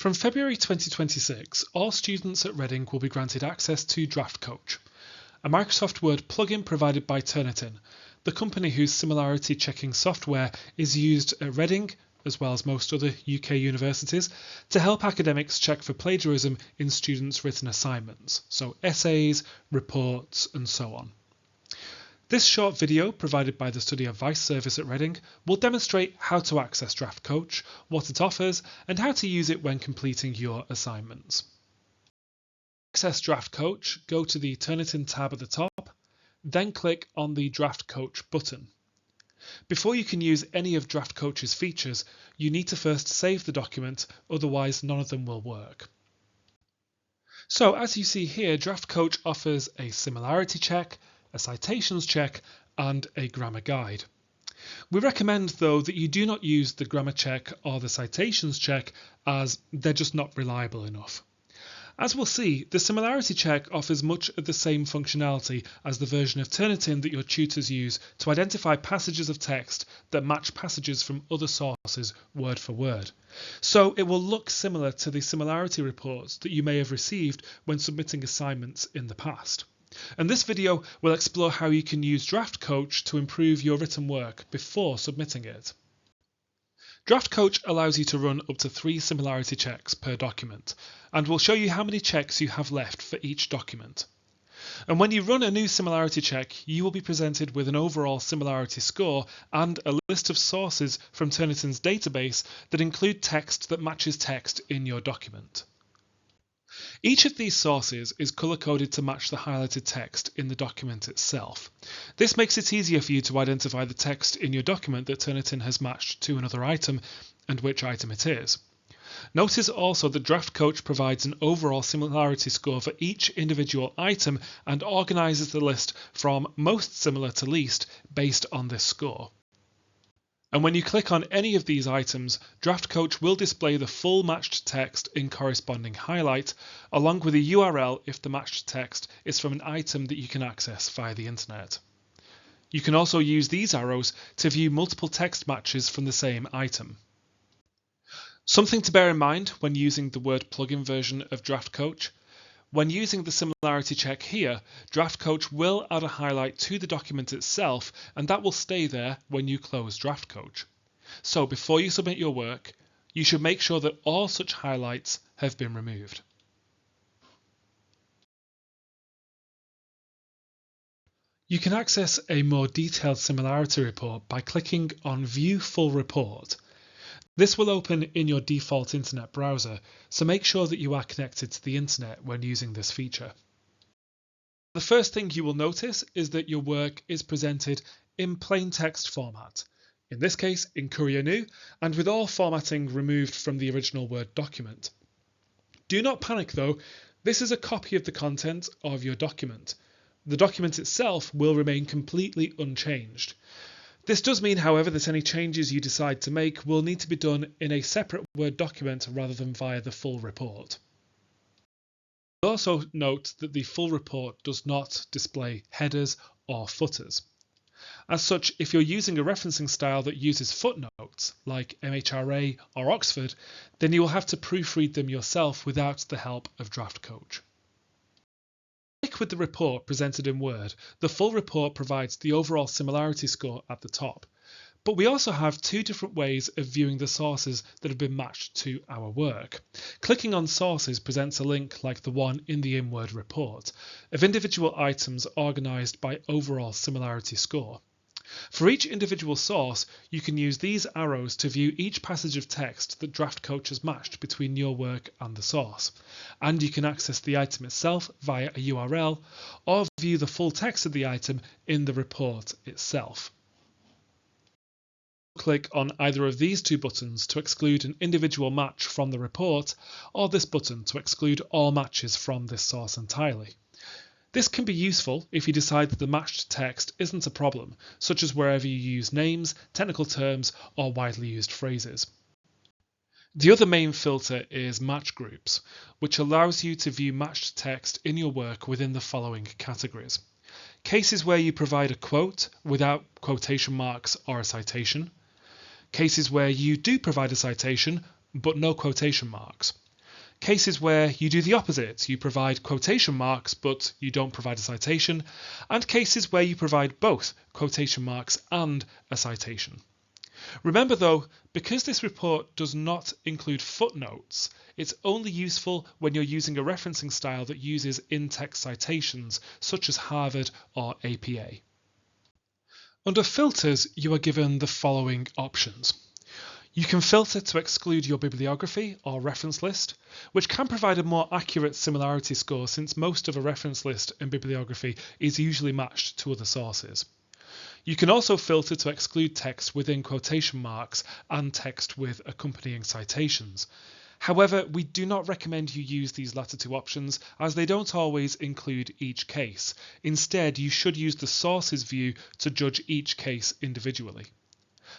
From February 2026, all students at Reading will be granted access to Draft Coach, a Microsoft Word plugin provided by Turnitin, the company whose similarity checking software is used at Reading, as well as most other UK universities, to help academics check for plagiarism in students' written assignments, so essays, reports, and so on. This short video, provided by the Study Advice Service at Reading, will demonstrate how to access Draft Coach, what it offers, and how to use it when completing your assignments. To access Draft Coach, go to the Turnitin tab at the top, then click on the Draft Coach button. Before you can use any of Draft Coach's features, you need to first save the document, otherwise none of them will work. So as you see here, Draft Coach offers a similarity check, a citations check, and a grammar guide. We recommend, though, that you do not use the grammar check or the citations check, as they're just not reliable enough. As we'll see, the similarity check offers much of the same functionality as the version of Turnitin that your tutors use to identify passages of text that match passages from other sources word for word. So it will look similar to the similarity reports that you may have received when submitting assignments in the past. And this video will explore how you can use Draft Coach to improve your written work before submitting it. Draft Coach allows you to run up to 3 similarity checks per document, and will show you how many checks you have left for each document. And when you run a new similarity check, you will be presented with an overall similarity score and a list of sources from Turnitin's database that include text that matches text in your document. Each of these sources is color-coded to match the highlighted text in the document itself. This makes it easier for you to identify the text in your document that Turnitin has matched to another item and which item it is. Notice also that Draft Coach provides an overall similarity score for each individual item and organizes the list from most similar to least based on this score. And when you click on any of these items, Draft Coach will display the full matched text in corresponding highlight, along with a URL if the matched text is from an item that you can access via the internet. You can also use these arrows to view multiple text matches from the same item. Something to bear in mind when using the Word plugin version of Draft Coach: when using the similarity check here, Draft Coach will add a highlight to the document itself, and that will stay there when you close Draft Coach. So before you submit your work, you should make sure that all such highlights have been removed. You can access a more detailed similarity report by clicking on View Full Report. This will open in your default internet browser, so make sure that you are connected to the internet when using this feature. The first thing you will notice is that your work is presented in plain text format, in this case in Courier New, and with all formatting removed from the original Word document. Do not panic though, this is a copy of the content of your document. The document itself will remain completely unchanged. This does mean, however, that any changes you decide to make will need to be done in a separate Word document rather than via the full report. Also note that the full report does not display headers or footers. As such, if you're using a referencing style that uses footnotes, like MHRA or Oxford, then you will have to proofread them yourself without the help of Draft Coach. Like with the report presented in Word, the full report provides the overall similarity score at the top. But we also have 2 different ways of viewing the sources that have been matched to our work. Clicking on sources presents a link like the one in the in-Word report, of individual items organised by overall similarity score. For each individual source, you can use these arrows to view each passage of text that Draft Coach has matched between your work and the source. And you can access the item itself via a URL, or view the full text of the item in the report itself. Click on either of these 2 buttons to exclude an individual match from the report, or this button to exclude all matches from this source entirely. This can be useful if you decide that the matched text isn't a problem, such as wherever you use names, technical terms, or widely used phrases. The other main filter is Match Groups, which allows you to view matched text in your work within the following categories: cases where you provide a quote without quotation marks or a citation, cases where you do provide a citation but no quotation marks, cases where you do the opposite, you provide quotation marks but you don't provide a citation, and cases where you provide both quotation marks and a citation. Remember though, because this report does not include footnotes, it's only useful when you're using a referencing style that uses in-text citations, such as Harvard or APA. Under filters, you are given the following options. You can filter to exclude your bibliography or reference list, which can provide a more accurate similarity score since most of a reference list and bibliography is usually matched to other sources. You can also filter to exclude text within quotation marks and text with accompanying citations. However, we do not recommend you use these latter two options as they don't always include each case. Instead, you should use the sources view to judge each case individually.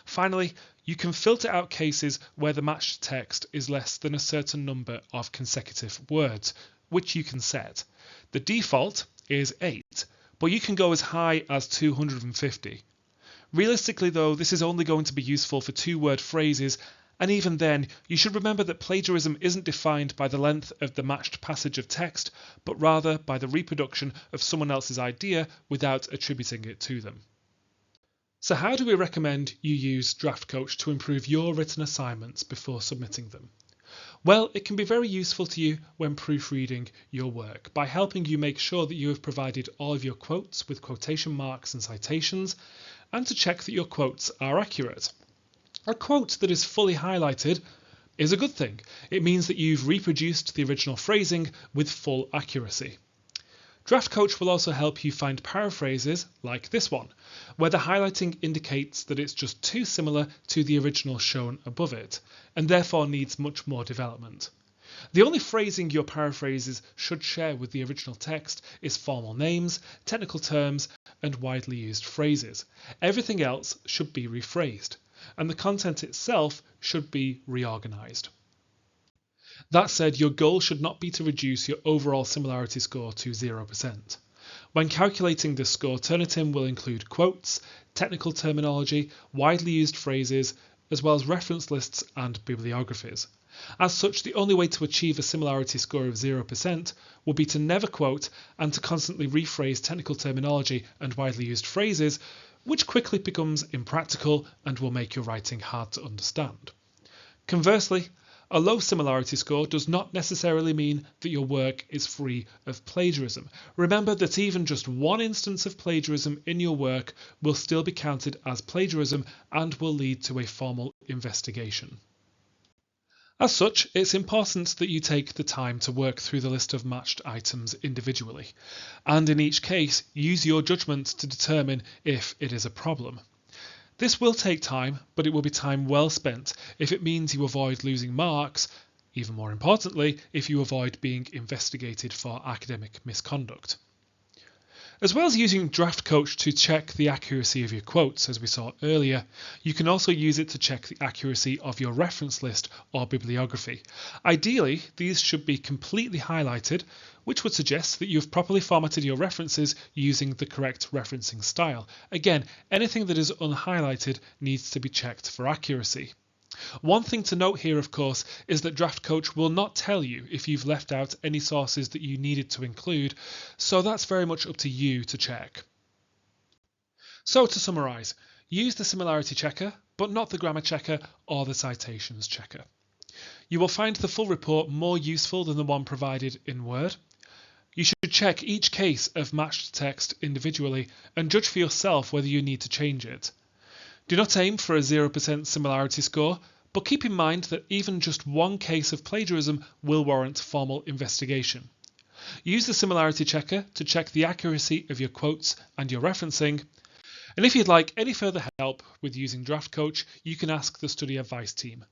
Finally, you can filter out cases where the matched text is less than a certain number of consecutive words, which you can set. The default is 8, but you can go as high as 250. Realistically though, this is only going to be useful for 2-word phrases, and even then, you should remember that plagiarism isn't defined by the length of the matched passage of text, but rather by the reproduction of someone else's idea without attributing it to them. So how do we recommend you use Draft Coach to improve your written assignments before submitting them? Well, it can be very useful to you when proofreading your work by helping you make sure that you have provided all of your quotes with quotation marks and citations, and to check that your quotes are accurate. A quote that is fully highlighted is a good thing. It means that you've reproduced the original phrasing with full accuracy. Draft Coach will also help you find paraphrases like this one, where the highlighting indicates that it's just too similar to the original shown above it, and therefore needs much more development. The only phrasing your paraphrases should share with the original text is formal names, technical terms, and widely used phrases. Everything else should be rephrased, and the content itself should be reorganized. That said, your goal should not be to reduce your overall similarity score to 0%. When calculating this score, Turnitin will include quotes, technical terminology, widely used phrases, as well as reference lists and bibliographies. As such, the only way to achieve a similarity score of 0% will be to never quote and to constantly rephrase technical terminology and widely used phrases, which quickly becomes impractical and will make your writing hard to understand. Conversely, a low similarity score does not necessarily mean that your work is free of plagiarism. Remember that even just one instance of plagiarism in your work will still be counted as plagiarism and will lead to a formal investigation. As such, it's important that you take the time to work through the list of matched items individually, and in each case, use your judgment to determine if it is a problem. This will take time, but it will be time well spent if it means you avoid losing marks, even more importantly, if you avoid being investigated for academic misconduct. As well as using Draft Coach to check the accuracy of your quotes, as we saw earlier, you can also use it to check the accuracy of your reference list or bibliography. Ideally, these should be completely highlighted, which would suggest that you've properly formatted your references using the correct referencing style. Again, anything that is unhighlighted needs to be checked for accuracy. One thing to note here, of course, is that Draft Coach will not tell you if you've left out any sources that you needed to include, so that's very much up to you to check. So to summarise, use the Similarity Checker, but not the Grammar Checker or the Citations Checker. You will find the full report more useful than the one provided in Word. You should check each case of matched text individually and judge for yourself whether you need to change it. Do not aim for a 0% similarity score, but keep in mind that even just one case of plagiarism will warrant formal investigation. Use the Similarity Checker to check the accuracy of your quotes and your referencing. And if you'd like any further help with using Draft Coach, you can ask the Study Advice team.